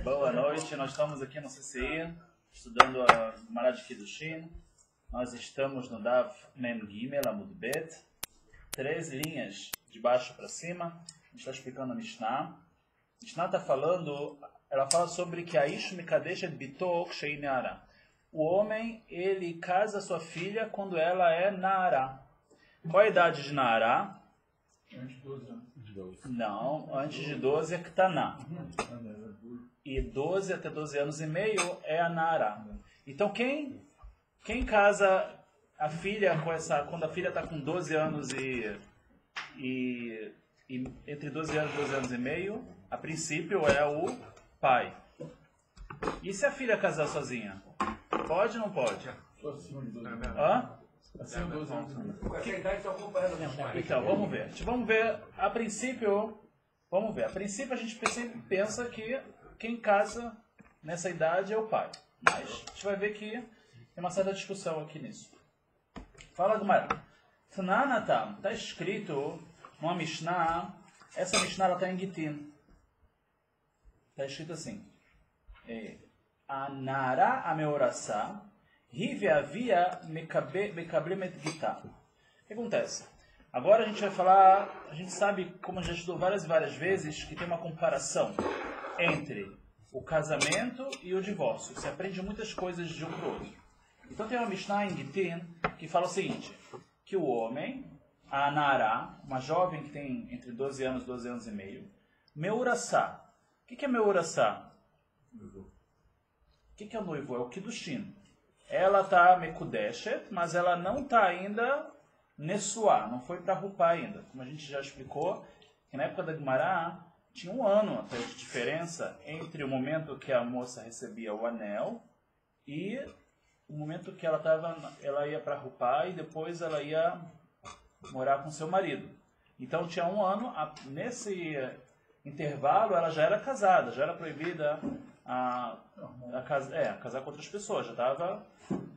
Boa noite, nós estamos aqui no CCI, estudando a Gemara de Kiddushin. Nós estamos no Dav Mem Gimel Amud Bet, 3 linhas de baixo para cima. A gente está explicando a Mishnah. A Mishnah está falando, ela fala sobre que Aish Mikadesh et Bito Kshei Neara. O homem, ele casa sua filha quando ela é Naara. Qual a idade de Naara? Antes de 12 anos. Não, antes de 12 é Ktaná. E 12 até 12 anos e meio é a Naara. Então quem casa a filha com essa, quando a filha está com 12 anos e entre 12 anos e 12 anos e meio, a princípio é o pai. E se a filha casar sozinha? Pode ou não pode? Só acima de 12 anos. Hã? Acima de 12 anos. Com essa idade está acompanhando a Mishnah. Então, vamos ver. Vamos ver, a princípio, a gente sempre pensa que quem casa nessa idade é o pai. Mas a gente vai ver que tem uma certa discussão aqui nisso. Fala, Gumara. Tnanatam, está escrito numa Mishnah, essa Mishnah está em Gittin. Está escrito assim. Anara ameorasa, rive avia mekablemet gitá. O que acontece? Agora a gente vai falar, a gente sabe, como a gente já estudou várias e várias vezes, que tem uma comparação entre o casamento e o divórcio. Você aprende muitas coisas de um para o outro. Então tem uma Mishnah em Gittin que fala o seguinte, que o homem, a Nara, uma jovem que tem entre 12 anos e 12 anos e meio, meurassá. O que é meurassá? O que é o noivo? É o Kiddushin. Ela está mekudeshet, mas ela não está ainda nessuá, não foi para rupar ainda. Como a gente já explicou, que na época da Gemara tinha 1 ano até de diferença entre o momento que a moça recebia o anel e o momento que ela ia para rupar e depois ela ia morar com seu marido. Então tinha 1 ano, nesse intervalo ela já era casada, já era proibida casar com outras pessoas,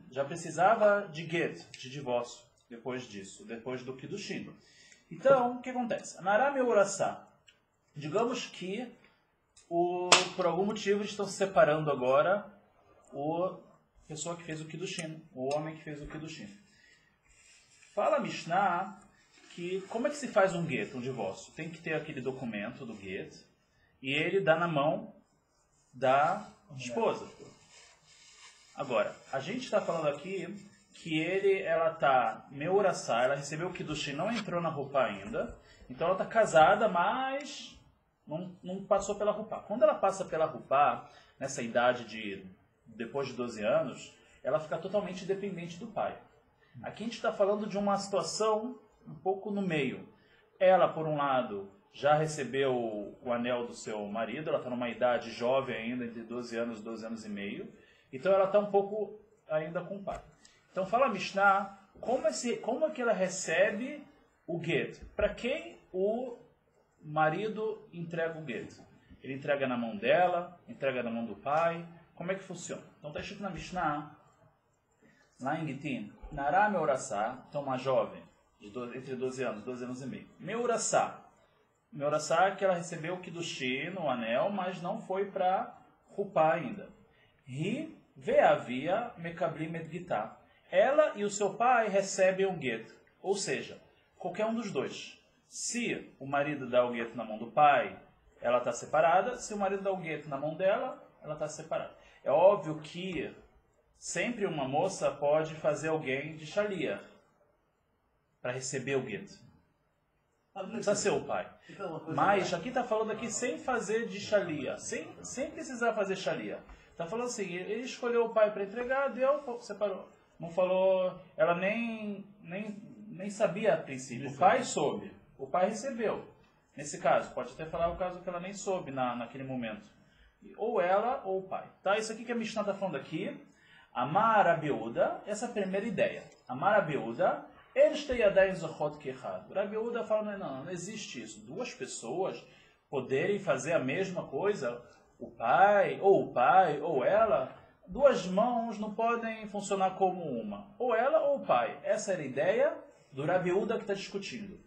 já precisava de get, de divórcio, depois disso, depois do Kiddushin. Então, o que acontece? Narame Urassá, digamos que por algum motivo estão se separando agora a pessoa que fez o Kiddushin, o homem que fez o Kiddushin. Fala a Mishnah que como é que se faz um get, um divórcio? Tem que ter aquele documento do get e ele dá na mão da esposa. Agora, a gente está falando aqui que ela está meurassá, ela recebeu o Kiddushin, não entrou na roupa ainda, então ela está casada, mas não passou pela roupa. Quando ela passa pela roupa, nessa idade de depois de 12 anos, ela fica totalmente dependente do pai. Aqui a gente está falando de uma situação um pouco no meio. Ela, por um lado, já recebeu o anel do seu marido, ela está numa idade jovem ainda, entre 12 anos e 12 anos e meio, então ela está um pouco ainda com o pai. Então fala a Mishnah, como é que ela recebe o get? Para quem o marido entrega o get? Ele entrega na mão dela, entrega na mão do pai, como é que funciona? Então está escrito na Mishnah, lá em Gittin, Nará meurassá, então uma jovem, entre 12 anos, 12 anos e meio. Meurassá é que ela recebeu o Kiddushin, o anel, mas não foi para rupar ainda. Ri veavia mekablim et gitá. Ela e o seu pai recebem o get, ou seja, qualquer um dos dois. Se o marido dá o get na mão do pai, ela está separada. Se o marido dá o get na mão dela, ela está separada. É óbvio que sempre uma moça pode fazer alguém de shalia para receber o get. Não precisa ser o pai. Mas aqui está falando aqui sem fazer de shalia, sem precisar fazer shalia. Está falando assim, ele escolheu o pai para entregar, deu, separou. Não falou, ela nem sabia a princípio. O pai soube, o pai recebeu. Nesse caso, pode até falar o caso que ela nem soube naquele momento. Ou ela ou o pai. Tá? Isso aqui que a Mishnah está falando aqui, Amar Rabiuda, essa é a primeira ideia. Amar Rabiuda, Rabiuda fala, não existe isso. 2 pessoas poderem fazer a mesma coisa, o pai ou ela, 2 mãos não podem funcionar como uma. Ou ela ou o pai. Essa era a ideia do Rabiuda que está discutindo.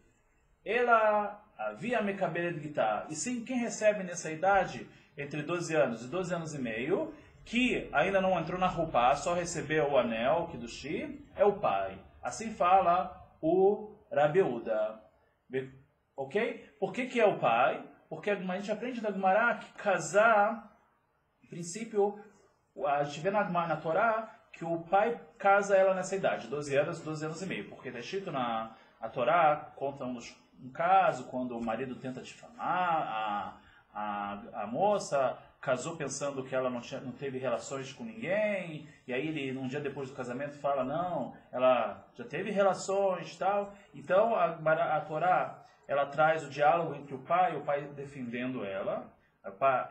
Ela havia mekabelet gitá. E sim, quem recebe nessa idade entre 12 anos e 12 anos e meio, que ainda não entrou na Rupá, só recebeu o anel, Kiddushi, é o pai. Assim fala o Rabi Uda. Ok? Por que é o pai? Porque a gente aprende da Gemara que casar, em princípio, a gente vê na Torá que o pai casa ela nessa idade, 12 anos e meio. Porque está escrito na Torá, conta um caso, quando o marido tenta difamar a moça, casou pensando que ela não teve relações com ninguém, e aí ele, um dia depois do casamento, fala, não, ela já teve relações e tal. Então, a Torá, ela traz o diálogo entre o pai defendendo ela.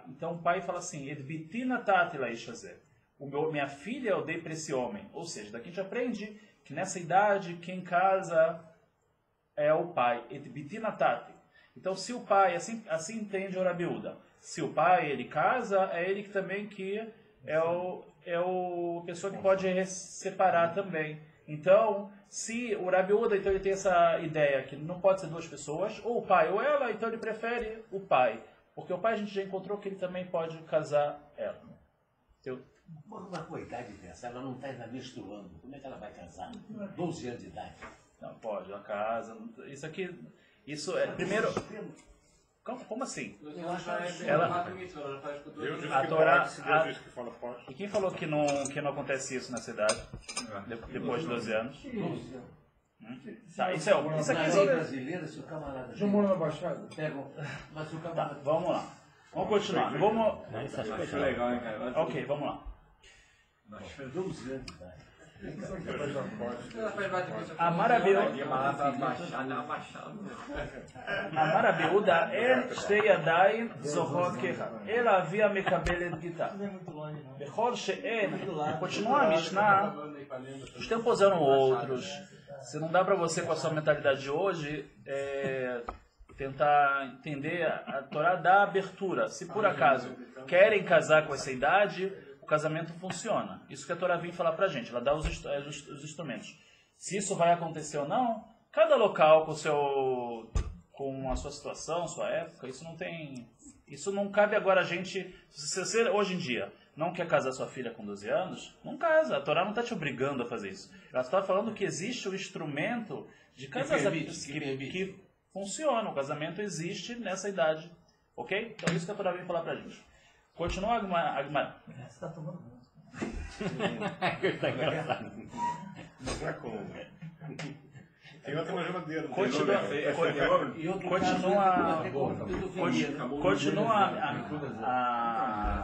Então, o pai fala assim, Edbitina tati laishazer. Minha filha eu dei para esse homem. Ou seja, daqui a gente aprende que nessa idade, quem casa é o pai. Edbitina tati. Então, se o pai, assim entende o Rabi Uda, se o pai ele casa, é ele que também que é o pessoa que pode separar também. Então, se o Rabi Uda, então ele tem essa ideia que não pode ser duas pessoas, ou o pai ou ela, então ele prefere o pai, porque o pai a gente já encontrou que ele também pode casar ela. Mas com a idade dessa, ela não está ainda menstruando. Como é que ela vai casar? 12 anos de idade. Não pode, ela casa. Isso é primeiro. Como assim? Eu acho Ela, Deus disse a que Torá, pode, se Deus disse que fala pode. e quem falou que não acontece isso nessa idade? Depois de 12 anos? 12 anos. Tá, isso Na aqui lei é brasileira, se o camarada... Já morou na Baixada? Pega, mas se o Tá, camarada... vamos lá. Vamos continuar. Vamos. Acho legal, hein, cara? Ok, vamos lá. 12 anos de idade. Deus já pode. A maravilha. אמר רבי יהודה, אין שתי ידיים זוכרות כאחד, אלא אביה מקבלת גיטה. בכל שאין, continua a Mishnah, os tempos eram outros. Se não dá para você, com a sua mentalidade de hoje, tentar entender, a Torá dá abertura. Se por acaso querem casar com essa idade, o casamento funciona. Isso que a Torá vem falar pra gente, ela dá os instrumentos. Se isso vai acontecer ou não, cada local com a sua situação, sua época, isso não cabe agora a gente. Se você hoje em dia não quer casar sua filha com 12 anos, não casa. A Torá não está te obrigando a fazer isso. Ela está falando que existe o instrumento de casamento que funciona. O casamento existe nessa idade. Ok? Então isso que a Torá vem falar pra gente. Continua a Gemara. Você está tomando muito. Não é como. Tem outra na geladeira. Continua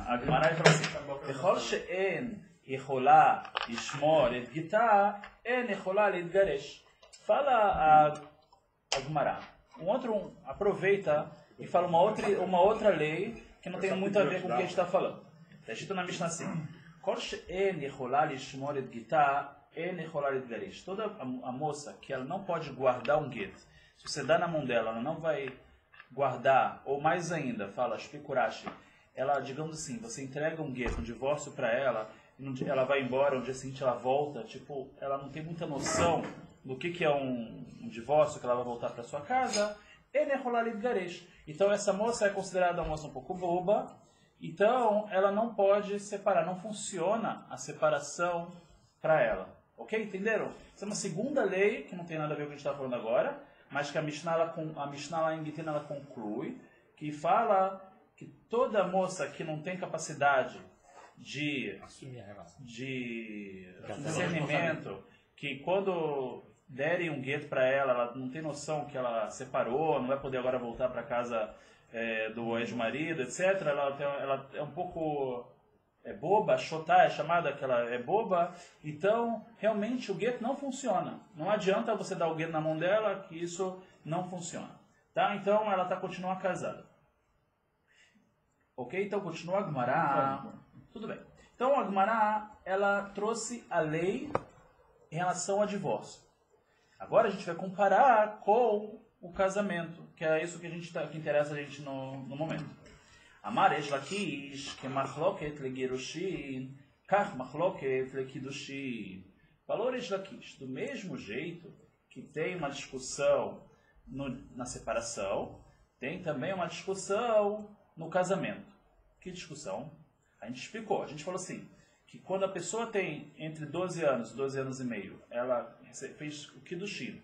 a Gemara e fala assim: "Bechol she'en יכולה לשמור את גיטה, אין יכולה להתגרש." Fala a Gemara. Aproveita e fala uma outra lei que não tem muito a ver com o que a gente está falando. Está escrito na Mishnah assim: "Kol she'en יכולה לשמור את גיטה, אין יכולה להתגרש." Toda a moça que ela não pode guardar um gueto, se você dá na mão dela, ela não vai guardar, ou mais ainda, fala shpikurashi, ela, digamos assim, você entrega um gueto, um divórcio para ela, e ela vai embora, no dia seguinte ela volta, tipo, ela não tem muita noção do que é um divórcio, que ela vai voltar para sua casa, אין יכולה להתגרש. Então essa moça é considerada uma moça um pouco boba, então ela não pode separar, não funciona a separação para ela. Ok? Entenderam? Essa é uma segunda lei, que não tem nada a ver com o que a gente está falando agora, mas que a Mishnah lá em Gitin ela conclui, que fala que toda moça que não tem capacidade de discernimento, que quando derem um gueto para ela não tem noção que ela separou, não vai poder agora voltar para casa do ex-marido, etc. Ela é um pouco boba, chotá é chamada, que ela é boba, então realmente o gueto não funciona. Não adianta você dar o gueto na mão dela, que isso não funciona. Tá? Então ela continua casada. Ok? Então continua a Gemara. Tudo bem. Então a Gemara, ela trouxe a lei em relação ao divórcio. Agora a gente vai comparar com o casamento, que é isso que que interessa a gente no momento. Amar Reish Lakish, que machloket legirushin, kach machloket lekiddushin. Falou Reish Lakish, do mesmo jeito que tem uma discussão na separação, tem também uma discussão no casamento. Que discussão? A gente explicou. A gente falou assim, que quando a pessoa tem entre 12 anos e meio, ela fez o Kiddushin.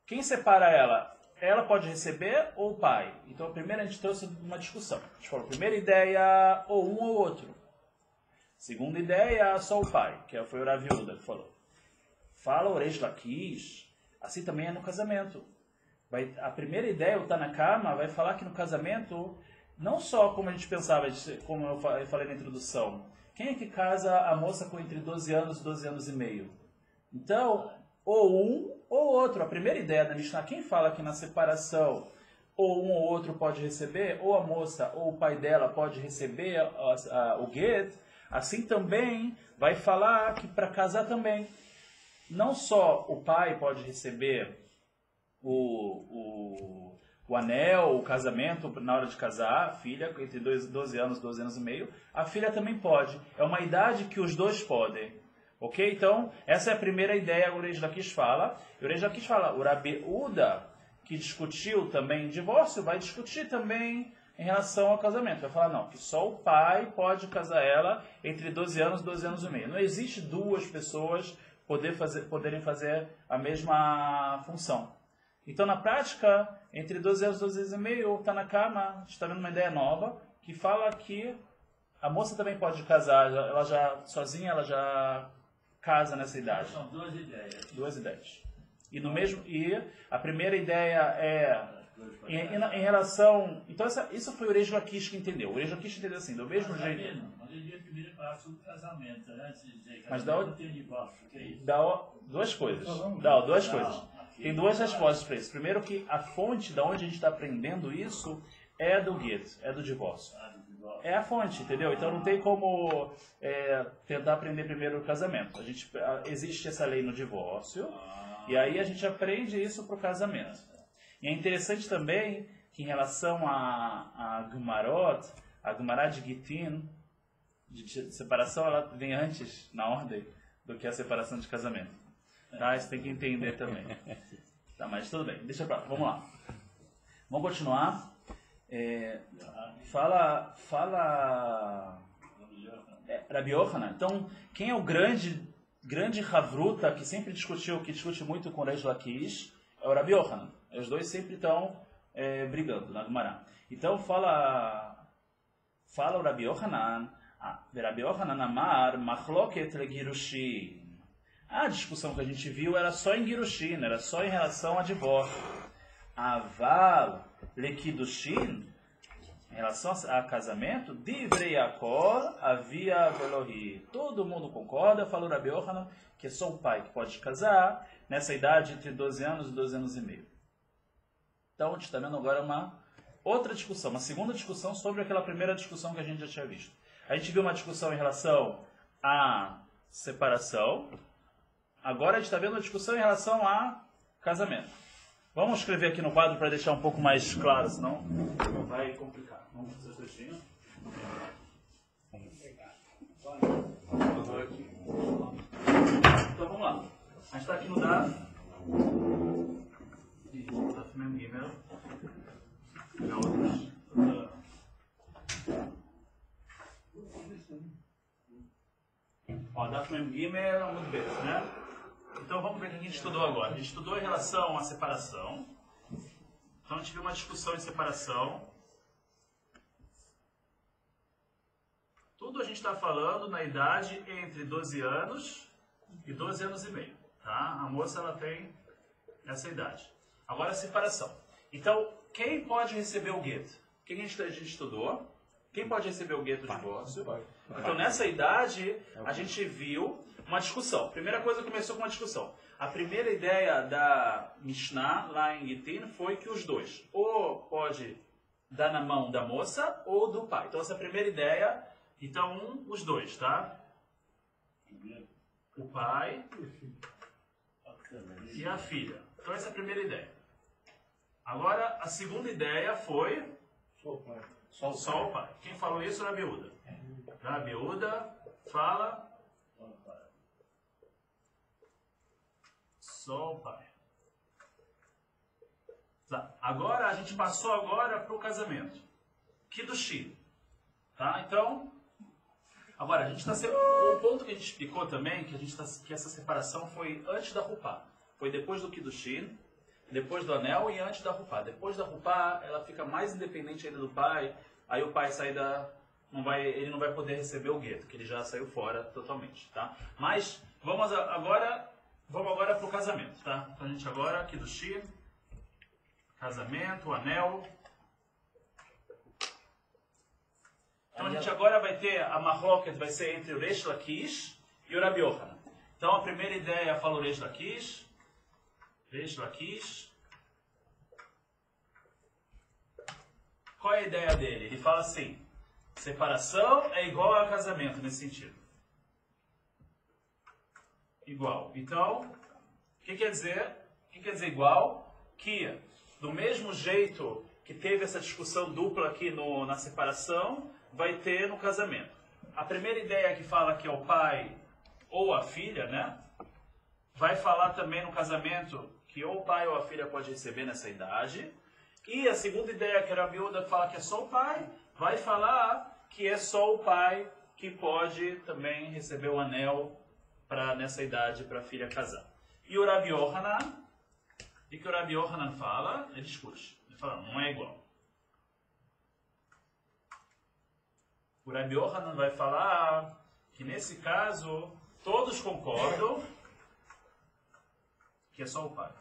Quem separa ela? Ela pode receber ou o pai? Então, primeiro a gente trouxe uma discussão. A gente falou, primeira ideia, ou um ou outro. Segunda ideia, só o pai, que foi o Rav Yehuda que falou. Fala o Reish Lakish, assim também é no casamento. A primeira ideia, o Tanakama, vai falar que no casamento, não só como a gente pensava, como eu falei na introdução, quem é que casa a moça com entre 12 anos e 12 anos e meio? Então, ou um ou outro. A primeira ideia da Mishnah, quem fala que na separação ou um ou outro pode receber, ou a moça ou o pai dela pode receber o get, assim também vai falar que para casar também, não só o pai pode receber o anel, o casamento na hora de casar, a filha, entre 12 anos e 12 anos e meio, a filha também pode. É uma idade que os dois podem. Ok? Então, essa é a primeira ideia que o Reish Lakish fala. E o Reish Lakish fala, o Rabi Uda, que discutiu também divórcio, vai discutir também em relação ao casamento. Vai falar, não, que só o pai pode casar ela entre 12 anos e 12 anos e meio. Não existe duas pessoas poderem fazer a mesma função. Então, na prática, entre 12 anos e 12 anos e meio, está na cama, a gente está vendo uma ideia nova, que fala que a moça também pode casar, ela já, sozinha, ela já casa nessa idade. São duas ideias. Duas ideias. E a primeira ideia é em relação... Então, isso foi o Reish Lakish que entendeu. O Reish Lakish entendeu assim, do mesmo jeito... Mas ele devia primeiro falar sobre casamento, antes de dizer Mas casamento tem divórcio, o que é isso? Duas coisas. Não, duas coisas. Tem duas respostas para isso. Primeiro que a fonte da onde a gente está aprendendo isso é do get, é do divórcio. É a fonte, entendeu? Então não tem como tentar aprender primeiro o casamento. Existe essa lei no divórcio, e aí a gente aprende isso para o casamento. E é interessante também que em relação a Gumarot, a Gumará de Gitin, de separação, ela vem antes, na ordem, do que a separação de casamento. Tá? Isso tem que entender também. Tá, mas tudo bem, deixa pra lá. Vamos lá. Vamos continuar. Fala Rabi Yochanan. Então, quem é o grande Havruta que sempre discute muito com o Reish Lakish é o Rabi Yochanan. Os dois sempre estão brigando na Gemara. Então, fala o Rabi Yochanan. Rabi Yochanan amar machloket legirushin. A discussão que a gente viu era só em Girushin, era só em relação a divórcio. Aval lekidushin, em relação a casamento, divrei akol havia velohi. Todo mundo concorda, falou Rabi Yochanan, que é só o pai que pode casar nessa idade entre 12 anos e 12 anos e meio. Então a gente está vendo agora uma outra discussão, uma segunda discussão sobre aquela primeira discussão que a gente já tinha visto. A gente viu uma discussão em relação à separação. Agora a gente está vendo uma discussão em relação a casamento. Vamos escrever aqui no quadro para deixar um pouco mais claro, senão vai complicar. Vamos fazer um textinho. Então vamos lá. A gente está aqui no Daf Mem Gimel. Pegar outros. Daf Mem Gimel, muito bem, né? Então vamos ver o que a gente estudou agora. A gente estudou em relação à separação. Então a gente viu uma discussão em separação. Tudo a gente está falando na idade entre 12 anos e 12 anos e meio. Tá? A moça ela tem essa idade. Agora a separação. Então, quem pode receber o gueto? Quem a gente estudou? Quem pode receber o gueto do divórcio? Então nessa idade a gente viu uma discussão. Primeira coisa, começou com uma discussão. A primeira ideia da Mishnah, lá em Gitin, foi que os dois, ou pode dar na mão da moça ou do pai. Então essa é a primeira ideia. Então, os dois, tá? O pai e a filha. Então essa é a primeira ideia. Agora, a segunda ideia foi só o pai. Quem falou isso? Rabi Yehuda. Rabi Yehuda fala só o pai. Tá. Agora, a gente passou agora para o casamento. Kiddushin. Tá? Então, agora, a gente está o ponto que a gente explicou também, que essa separação foi antes da Rupá. Foi depois do Kiddushin, depois do anel e antes da Rupá. Depois da Rupá, ela fica mais independente ainda do pai, aí o pai sai ele não vai poder receber o gueto, que ele já saiu fora totalmente, tá? Mas vamos agora para o casamento, tá? Então a gente agora, Kiddushin, casamento, o anel. Então a gente agora vai ter a Mahloket, vai ser entre o Reish Lakish e o Rabi Yochanan. Então a primeira ideia fala o Reish Lakish. Reish Lakish. Qual é a ideia dele? Ele fala assim, separação é igual a casamento nesse sentido. Igual. Então, o que quer dizer? O que quer dizer igual? Que do mesmo jeito que teve essa discussão dupla aqui na separação, vai ter no casamento. A primeira ideia que fala que é o pai ou a filha, né? Vai falar também no casamento que ou o pai ou a filha pode receber nessa idade. E a segunda ideia, que era a viúva, fala que é só o pai, vai falar que é só o pai que pode também receber o anel nessa idade para a filha casar. E o Rabi Yochanan, e que o Rabi Yochanan fala, ele discute. Ele fala, não é igual. O Rabi Yochanan vai falar que nesse caso todos concordam que é só o pai.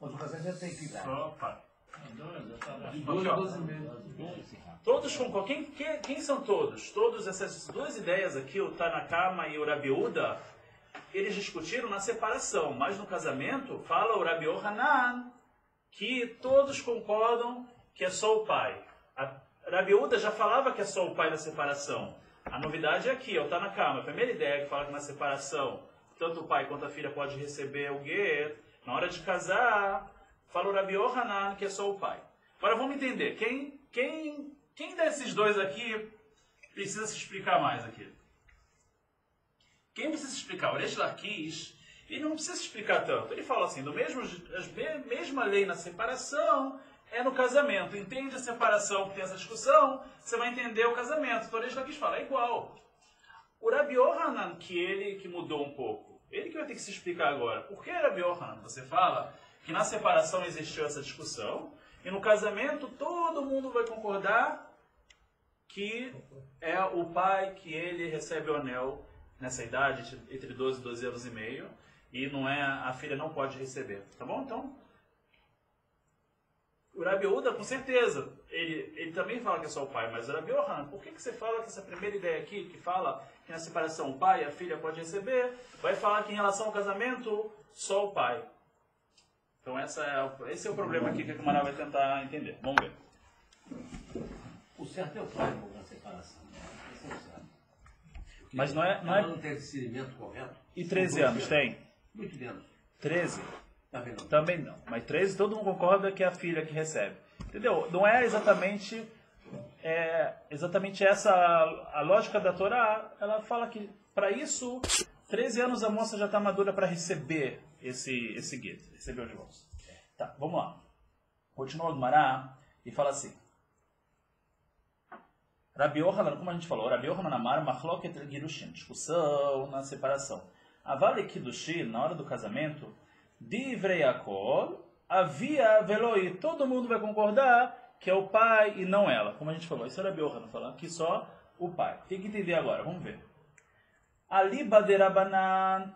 Mas o casamento tem que dar. Só o pai. De 12 a 12 meses. Todos concordam. Quem são todos? Todas essas duas ideias aqui, o Tanakama e o Rabi Uda, eles discutiram na separação, mas no casamento fala o Rabi Yochanan que todos concordam que é só o pai. A Rabi Uda já falava que é só o pai na separação. A novidade é aqui, é o Tanakama. A primeira ideia que fala que na separação, tanto o pai quanto a filha pode receber o guet. Na hora de casar, fala o Rabi Yochanan que é só o pai. Agora vamos entender, quem desses dois aqui precisa se explicar mais aqui? Quem precisa se explicar? O Reish Lakish, ele não precisa se explicar tanto. Ele fala assim, mesma lei na separação é no casamento. Entende a separação que tem essa discussão, você vai entender o casamento. Então o Reish Lakish fala, é igual. O Rabi Yochanan, que mudou um pouco, ele que vai ter que se explicar agora. Por que, Rabi Yochanan, você fala que na separação existiu essa discussão e no casamento todo mundo vai concordar que é o pai que ele recebe o anel nessa idade, entre 12 e 12 anos e meio, e não é, a filha não pode receber. Tá bom? Então, o Rabi Uda, com certeza, ele também fala que é só o pai, mas o Rabi Yochanan, por que você fala que essa primeira ideia aqui, que fala que na separação o pai e a filha pode receber, vai falar que em relação ao casamento, só o pai? Então esse é o problema aqui que a Gemara vai tentar entender. Vamos ver. O certo é o pai na separação. Esse é o certo. Porque Mas não é... não tem discernimento correto. E 13 anos tem? Muito menos. 13? Também não. Também não. Mas 13 todo mundo concorda que é a filha que recebe. Entendeu? Não é exatamente essa a lógica da Torá. Ela fala que para isso 13 anos a moça já está madura para receber esse gueto, receber o divórcio. Tá, vamos lá. Continua o Gemara e fala assim. Rabi Yochanan, como a gente falou, Rabi Yochanan amar machloket girushin, discussão na separação. Avale kiddushin, na hora do casamento, divrei akol, havia veloi, todo mundo vai concordar que é o pai e não ela. Como a gente falou, isso é Rabi Yochanan falando que só o pai. Tem que entender agora, vamos ver. Aliba de Rabanan.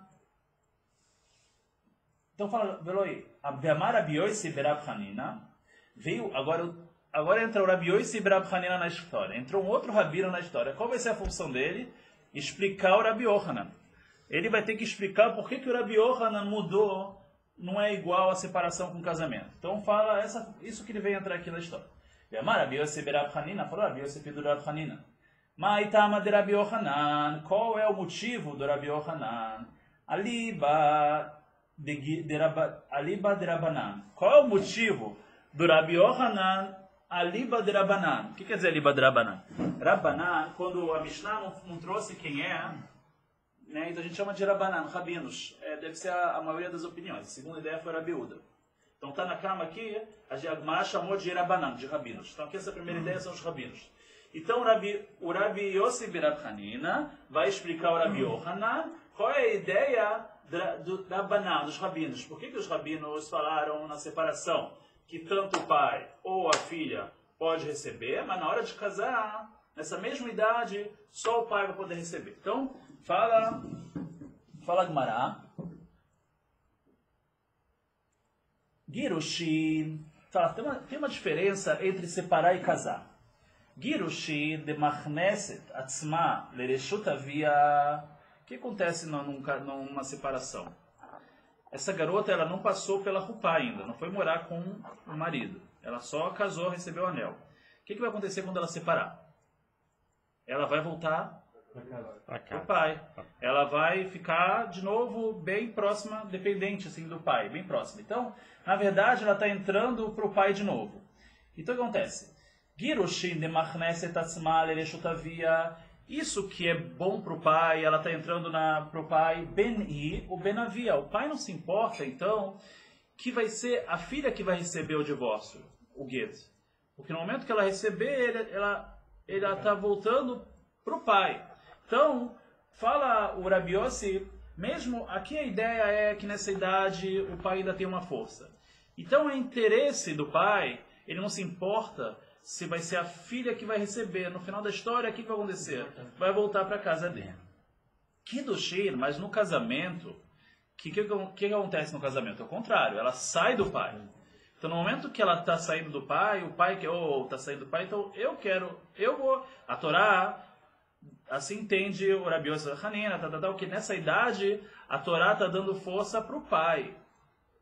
Então fala, veloi, Abamar Rabi Yosi berab Hanina, veio, agora entra o Rabi Yosi berab Hanina na história. Entrou um outro rabino na história. Qual vai ser a função dele? Explicar o Rabi Yochanan. Ele vai ter que explicar por que o Rabi Yochanan mudou, não é igual a separação com casamento. Então fala isso que ele vem entrar aqui na história. Abamar Rabi Yosi berab Hanina, falou Rabi Yosi pedu Rab Hanina. Ma'itama de Rabi Yochanan, qual é o motivo do Rabi Yochanan? Aliba de Rabanan. Qual é o motivo do Rabi Yochanan aliba de Rabanan? O que quer dizer aliba de Rabanan? Rabanan, quando a Mishnah não trouxe quem é, né, então a gente chama de Rabanan, rabinos. Deve ser a maioria das opiniões. A segunda ideia foi Rabi Uda. Então está na cama aqui, a Gemara chamou de Rabanan, de rabinos. Então aqui essa primeira ideia são os rabinos. Então o Rabi Yossi ben Hanina vai explicar o Rabi Yohanan qual é a ideia da Rabanan, dos rabinos. Por que os rabinos falaram na separação que tanto o pai ou a filha pode receber, mas na hora de casar, nessa mesma idade, só o pai vai poder receber. Então, fala Gemara. Girushin, tem uma diferença entre separar e casar. Girushin de machneset atzma lereshut avia. O que acontece numa separação? Essa garota ela não passou pela rupá ainda, não foi morar com o marido. Ela só casou, recebeu o anel. O que vai acontecer quando ela separar? Ela vai voltar para o pai. Ela vai ficar de novo bem próxima, dependente assim do pai, bem próxima. Então, na verdade, ela está entrando para o pai de novo. Então, o que acontece? Girushin de machneset atzma lereshut avia. Isso que é bom para o pai, ela está entrando para o pai, ben-i, o ben-avia. O pai não se importa, então, que vai ser a filha que vai receber o divórcio, o get. Porque no momento que ela receber, ela está voltando para o pai. Então, fala o Rabi Yossi, mesmo aqui a ideia é que nessa idade o pai ainda tem uma força. Então, é interesse do pai, ele não se importa se vai ser a filha que vai receber. No final da história, o que vai acontecer? Vai voltar para a casa dele. Kiddushin, mas no casamento, o que acontece no casamento? É o contrário, ela sai do pai. Então, no momento que ela está saindo do pai, o pai que está saindo do pai, então eu vou. A Torá, assim entende o Rabi Yossi ben Hanina, que nessa idade a Torá está dando força para o pai,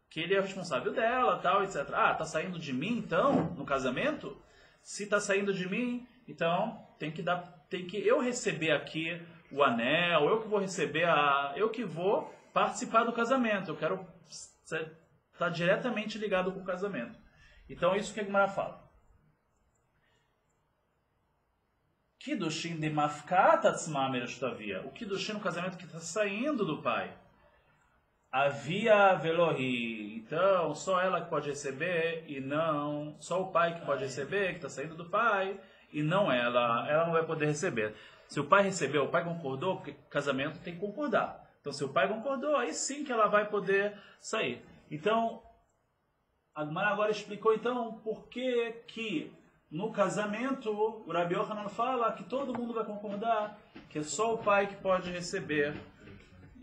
que ele é o responsável dela, tal, etc. Ah, está saindo de mim, então, no casamento? Se está saindo de mim, então tem que eu receber aqui o anel, eu que vou receber eu que vou participar do casamento. Eu quero estar diretamente ligado com o casamento. Então, isso que a Gemara fala. Kiddushin de mafkat atzma mereshut avia. O Kiddushin no casamento que está saindo do pai. Avia velohi. Então, só ela que pode receber e não... Só o pai que pode receber, que está saindo do pai, e não ela. Ela não vai poder receber. Se o pai recebeu, o pai concordou, porque casamento tem que concordar. Então, se o pai concordou, aí sim que ela vai poder sair. Então, a Gemara agora explicou, então, por que no casamento o Rabi Yohanan fala que todo mundo vai concordar, que é só o pai que pode receber.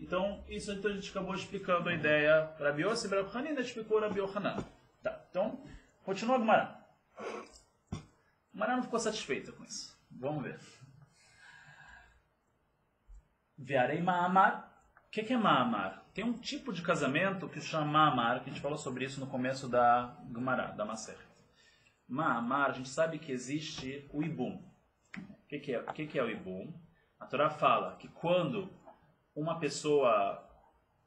Então, isso então a gente acabou explicando a ideia. Rabi Yossi ben Hanina explicou Rabi Yohanan. Tá, então, continua a Gemara. A Gemara não ficou satisfeita com isso. Vamos ver. Viarei Ma'amar. O que é Ma'amar? Tem um tipo de casamento que se chama Ma'amar, que a gente falou sobre isso no começo da Gemara, da Masechet. Ma'amar, a gente sabe que existe o Ibum. O que é o Ibum? A Torá fala que quando uma pessoa,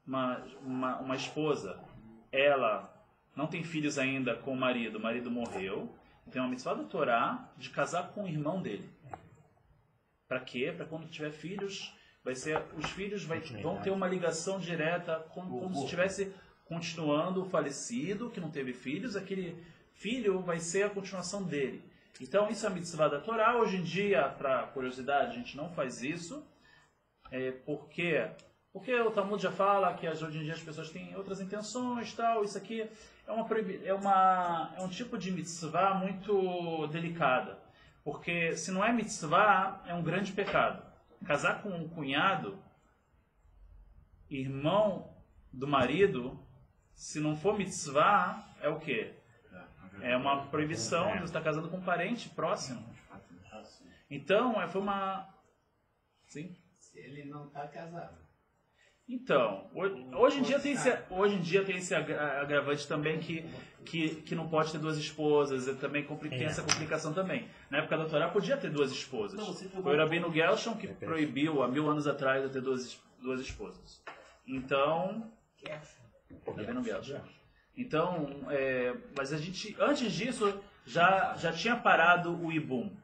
uma esposa, ela não tem filhos ainda com o marido morreu, tem uma mitzvah da Torá de casar com o irmão dele. Para quê? Para quando tiver filhos, os filhos vão ter uma ligação direta como se estivesse continuando o falecido, que não teve filhos, aquele filho vai ser a continuação dele. Então isso é a mitzvah da Torá. Hoje em dia, para curiosidade, a gente não faz isso. Por quê? Porque o Talmud já fala que hoje em dia as pessoas têm outras intenções, tal. Isso aqui é um tipo de mitzvah muito delicada. Porque se não é mitzvah, é um grande pecado. Casar com um cunhado, irmão do marido, se não for mitzvah, é o quê? É uma proibição de você estar casando com um parente próximo. Então, foi uma... Sim? Se ele não está casado. Então, hoje em dia tem esse agravante também que não pode ter duas esposas, também tem essa complicação também. Na época da Torá podia ter duas esposas. Foi o Rabino Gershon que proibiu há 1000 anos atrás de ter duas esposas. Então, Rabino Gershon. Então, mas a gente, antes disso, já tinha parado o Ibum,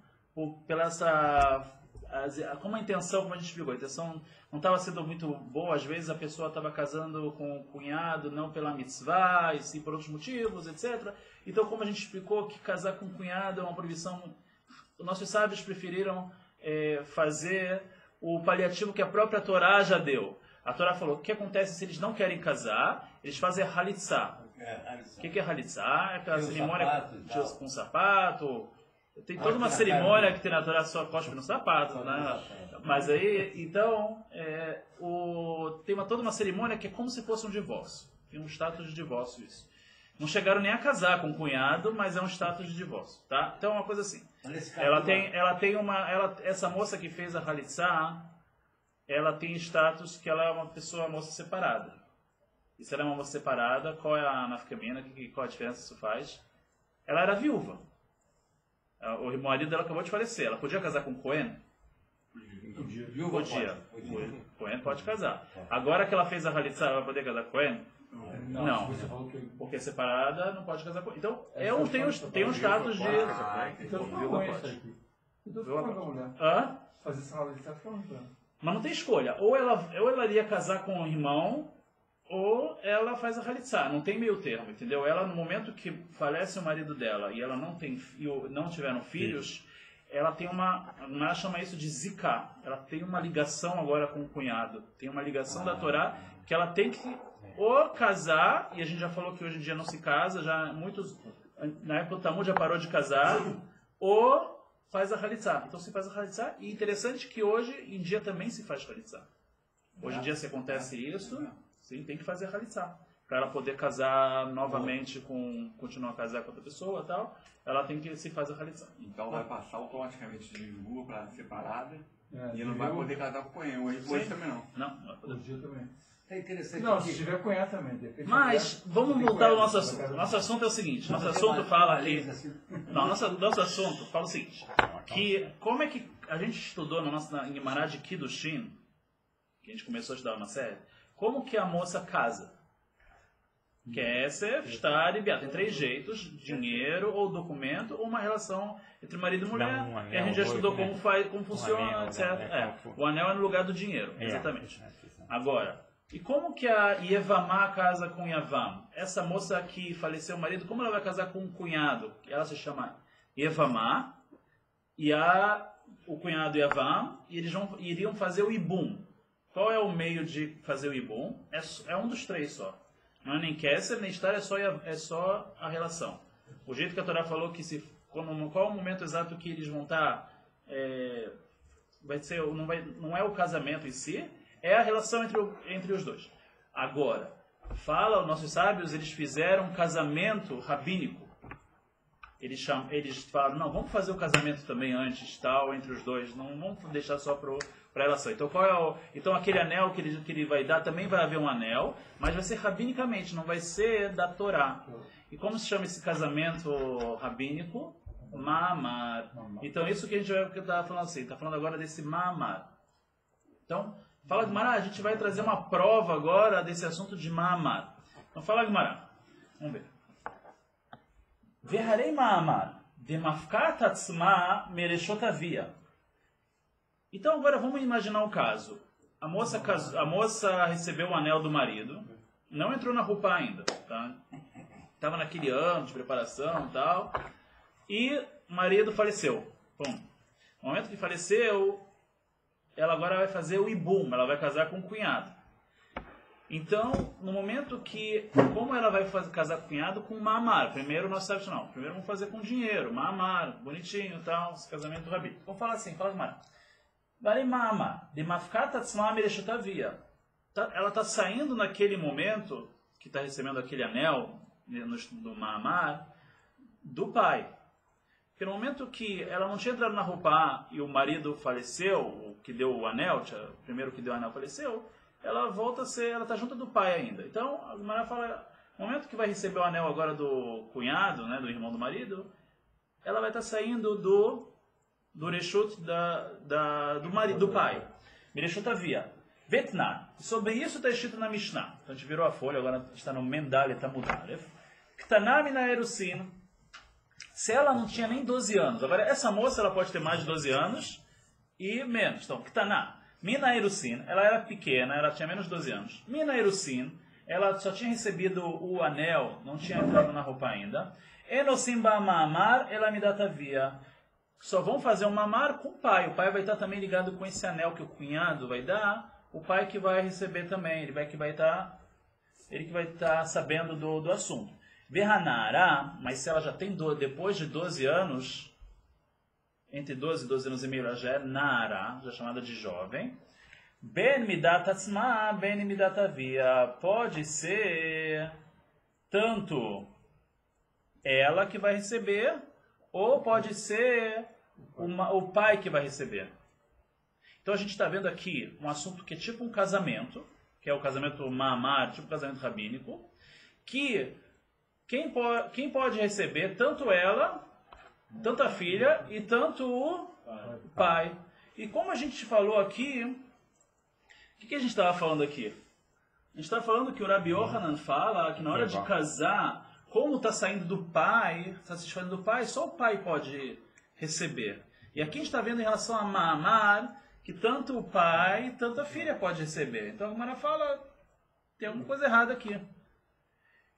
pela essa como a intenção, como a gente explicou, a intenção não estava sendo muito boa, às vezes a pessoa estava casando com o cunhado não pela mitzvah, e sim por outros motivos, etc. Então, como a gente explicou que casar com o cunhado é uma proibição, nossos sábios preferiram fazer o paliativo que a própria Torá já deu. A Torá falou, o que acontece se eles não querem casar? Eles fazem a halitzá. O que é halitzá? É aquela cerimônia com sapato. Tem toda uma cerimônia que tem na Torá, só cospe no sapato, né? Mas aí, então, tem toda uma cerimônia que é como se fosse um divórcio. Tem um status de divórcio isso. Não chegaram nem a casar com o cunhado, mas é um status de divórcio, tá? Então é uma coisa assim. Essa moça que fez a halitzá, ela tem status que ela é uma moça separada. E se ela é uma moça separada, qual é a nafkamina? Qual a diferença isso faz? Ela era viúva. O marido dela acabou de falecer. Ela podia casar com o Cohen? Podia. Cohen pode casar. Agora que ela fez a halitzá, ela vai poder casar com Cohen? Não. Porque separada não pode casar com Cohen. Então, tem um status de... Viúva pode. Fazer essa halitzá fora. Mas não tem escolha. Ou ela iria casar com o irmão, ou ela faz a halitzá. Não tem meio termo, entendeu? Ela, no momento que falece o marido dela e ela não tiveram filhos, ela tem ela chama isso de zika. Ela tem uma ligação agora com o cunhado. Tem uma ligação da Torá que ela tem que ou casar, e a gente já falou que hoje em dia não se casa, na época do Talmud já parou de casar, ou faz a halitzá. Então se faz a halitzá, e interessante que hoje em dia também se faz halitzá. Hoje em dia se acontece isso, sim, tem que fazer a halitzá. Para ela poder casar novamente continuar a casar com outra pessoa e tal, ela tem que se fazer a halitzá. Então vai passar automaticamente de viúva para separada e não vai poder casar com o Cohen. Hoje também não. Não vai poder. Hoje também. É interessante. Não, se tiver cunhado também. Mas, vamos voltar ao nosso assunto. Nosso assunto é o seguinte, nosso assunto fala aqui... Não, nosso assunto fala o seguinte, que como é que a gente estudou em Guimará de Kiddushin, que a gente começou a estudar uma série, como que a moça casa? Kesef, Shtar e Biat. Tem 3 jeitos, dinheiro ou documento, ou uma relação entre marido e mulher. E a gente já estudou como funciona, etc. O anel é no lugar do dinheiro, exatamente. Agora... E como que a Yevamá casa com Yavam? Essa moça que faleceu o marido, como ela vai casar com um cunhado? Ela se chama Yevamá, e o cunhado Yavam, e eles iriam fazer o Ibum. Qual é o meio de fazer o Ibum? É um dos 3 só. Não é nem Kesser, nem Shtar, é só a relação. O jeito que a Torá falou que qual é o momento exato que eles vão estar... não é o casamento em si, é a relação entre os dois. Agora, os nossos sábios, eles fizeram um casamento rabínico. Eles falaram, não, vamos fazer o casamento também antes, tal, entre os dois. Não vamos deixar só para a relação. Então, então aquele anel que ele vai dar, também vai haver um anel, mas vai ser rabinicamente, não vai ser da Torá. E como se chama esse casamento rabínico? Ma'amar. Então, isso que a gente está falando assim, está falando agora desse Ma'amar. Então, fala Guimará, a gente vai trazer uma prova agora desse assunto de Ma'amar. Então fala Guimará. Vamos ver. Verharei Ma'amar, demafkat atzma mereshot avia. Então agora vamos imaginar um caso. A moça recebeu o anel do marido, não entrou na roupa ainda, tá? Estava naquele ano de preparação e tal, e o marido faleceu. Bom, no momento que faleceu, ela agora vai fazer o Ibum, ela vai casar com o cunhado. Então, no momento que, como ela vai casar com o cunhado? Com Ma'amar. Primeiro nós sabemos, não, primeiro vamos fazer com dinheiro, Ma'amar, bonitinho e tal, esse casamento rabínico. Vamos falar assim, fala Guimará. Varei Ma'amar, de mafkat atzma mereshot avia. Ela está saindo naquele momento, que está recebendo aquele anel, do Ma'amar, do pai. Porque no momento que ela não tinha entrado na roupa e o marido faleceu, o que deu o anel, o primeiro que deu o anel faleceu, ela volta a ser, ela está junto do pai ainda. Então, a Guimará fala, no momento que vai receber o anel agora do cunhado, né, do irmão do marido, ela vai estar saindo do reshut do marido, do pai. Mireshut avia. Betnan. Sobre isso está escrito na Mishnah. Então a gente virou a folha, agora está no Mendale Tamud Aleph. Ktanami na Erusin. Se ela não tinha nem 12 anos, agora essa moça ela pode ter mais de 12 anos e menos. Então, Ktaná. Mina Irusin, ela era pequena, ela tinha menos de 12 anos. Mina Irusin, ela só tinha recebido o anel, não tinha entrado na roupa ainda. Enosim ba mamar, ela me datavia. Só vão fazer um mamar com o pai. O pai vai estar também ligado com esse anel que o cunhado vai dar. O pai que vai receber também. Ele que vai estar sabendo do assunto. Verhanara, mas se ela já tem depois de 12 anos, entre 12 e 12 anos e meio, ela já é Nara, já é chamada de jovem. Ben midat atzma, ben midat avia. Pode ser tanto ela que vai receber, ou pode ser o pai que vai receber. Então a gente está vendo aqui um assunto que é tipo um casamento, que é o casamento mamar, tipo casamento rabínico, que quem pode receber tanto ela, tanto a filha e tanto o pai. E como a gente falou aqui, o que a gente estava falando aqui? A gente estava falando que o Rabi Yohanan fala que na hora de casar, como está saindo do pai, está se desfazendo do pai, só o pai pode receber. E aqui a gente está vendo em relação a mamar, que tanto o pai, tanto a filha pode receber. Então a Gemara fala, tem alguma coisa errada aqui.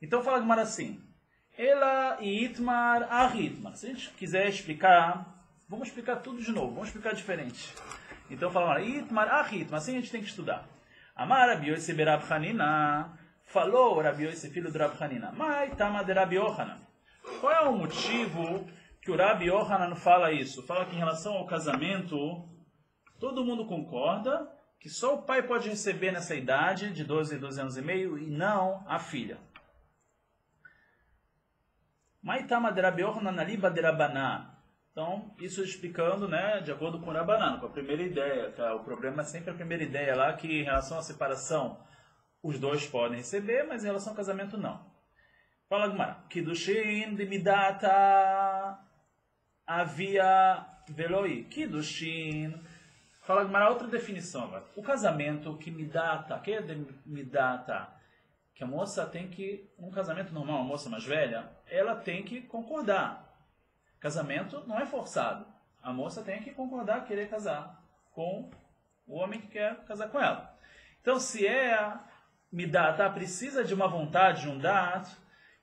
Então fala a Gemara assim, ela e Itmar a Itmar. Se a gente quiser explicar, vamos explicar tudo de novo, vamos explicar diferente. Então fala Itmar a Itmar, assim a gente tem que estudar. Amar Rabi Yosef Rab Hanina, falou Rabi Yosef, filho de Rab Hanina, Mai Tama de Rabi Yohanan. Qual é o motivo que o Rabi Yohanan fala isso? Fala que em relação ao casamento, todo mundo concorda que só o pai pode receber nessa idade de 12 anos e meio e não a filha. Maitama de Rabi Yohanan aliba de Rabaná. Então, isso explicando, né, de acordo com o Rabaná, com a primeira ideia. Tá? O problema é sempre a primeira ideia lá, que em relação à separação, os dois podem receber, mas em relação ao casamento, não. Fala, Gumara. Kiddushin de midata havia veloi. Kiddushin. Fala, Gumara, outra definição agora. O casamento que midata, que é de midata, que a moça tem que, um casamento normal, uma moça mais velha, ela tem que concordar. Casamento não é forçado. A moça tem que concordar, querer casar com o homem que quer casar com ela. Então, se é midata, precisa de uma vontade, de um dat,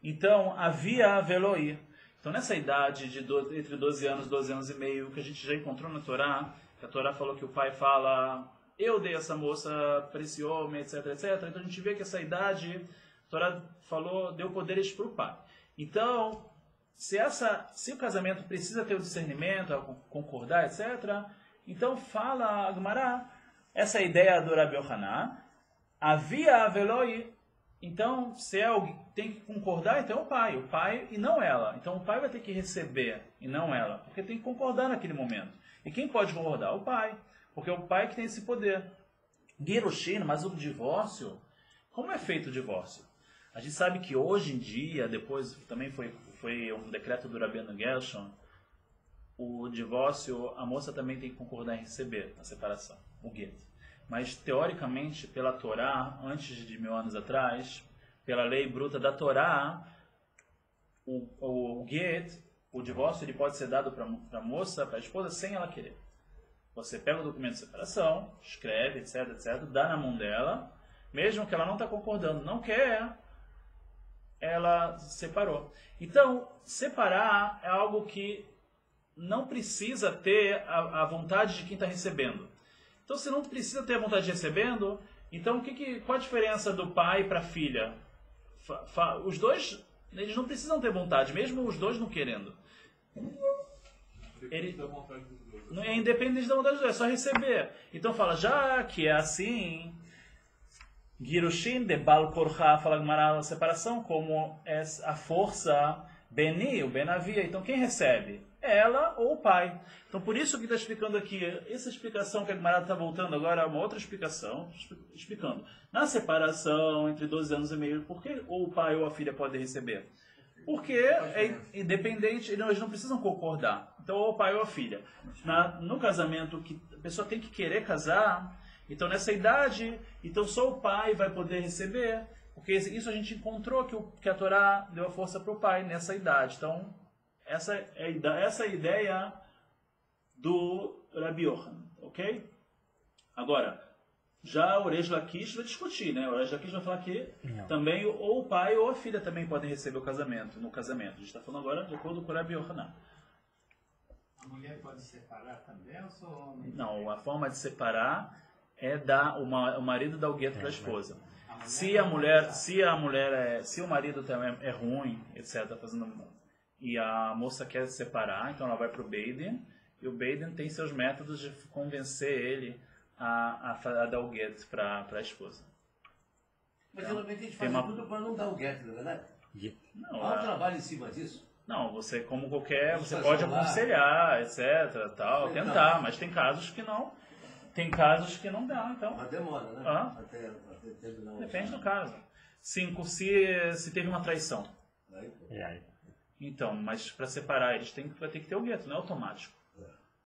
então havia veloi. Então, nessa idade entre 12 anos e meio, que a gente já encontrou na Torá, que a Torá falou que o pai fala, eu dei essa moça para esse homem, etc, etc. Então, a gente vê que essa idade, a Torá falou, deu poderes para o pai. Então, se o casamento precisa ter o discernimento, concordar, etc., então fala a Gemara, essa ideia do Rabi Yohanan, havia veloi. Então, se tem que concordar, então é o pai e não ela. Então o pai vai ter que receber e não ela, porque tem que concordar naquele momento. E quem pode concordar? O pai, porque é o pai que tem esse poder. Girushin, mas o divórcio, como é feito o divórcio? A gente sabe que hoje em dia, depois também foi um decreto do Rabbeinu Gershon, o divórcio, a moça também tem que concordar em receber a separação, o get. Mas, teoricamente, pela Torá, antes de 1000 anos atrás, pela lei bruta da Torá, o get, o divórcio, ele pode ser dado para a moça, para a esposa, sem ela querer. Você pega o documento de separação, escreve, etc, etc, dá na mão dela, mesmo que ela não está concordando, não quer, ela separou. Então, separar é algo que não precisa ter a vontade de quem está recebendo. Então, se não precisa ter a vontade de recebendo, então qual a diferença do pai para a filha? Os dois, eles não precisam ter vontade, mesmo os dois não querendo. Não é independente da vontade dos dois, é só receber. Então fala, já que é assim, Girushin de Bal Korha, fala Gemara, a separação, como é a força Beni, o Benavia. Então quem recebe? Ela ou o pai. Então por isso que está explicando aqui, essa explicação que a Gemara está voltando agora é uma outra explicação, explicando. Na separação entre 12 anos e meio, por que ou o pai ou a filha podem receber? Porque é independente, eles não precisam concordar. Então ou o pai ou a filha. No casamento, que a pessoa tem que querer casar, então nessa idade, então só o pai vai poder receber, porque isso a gente encontrou que a Torá deu a força para o pai nessa idade. Então essa é a ideia do Rabi Yohanan. Ok? Agora, já o Reish Lakish vai discutir, né? O Reish Lakish vai falar que também ou o pai ou a filha também podem receber o casamento, no casamento. A gente está falando agora de acordo com o Rabi Yohanan. A mulher pode separar também ou só homem? Não, a forma de separar é o marido dá o gueto para a esposa. Se o marido também é ruim, etc, e a moça quer separar, então ela vai para o Beidin, e o Beidin tem seus métodos de convencer ele a dar o gueto para a esposa. Mas geralmente a gente faz tudo para não dar o gueto, não é verdade? Não, há um trabalho em cima disso. Não, você como qualquer, você pode aconselhar, etc, tal, tentar, mas tem casos que não. Tem casos que não dá, então. Mas demora, né? Até terminar o... Depende do caso. 5, se teve uma traição. Aí. Então, mas para separar eles vai ter que ter o gueto, não é automático.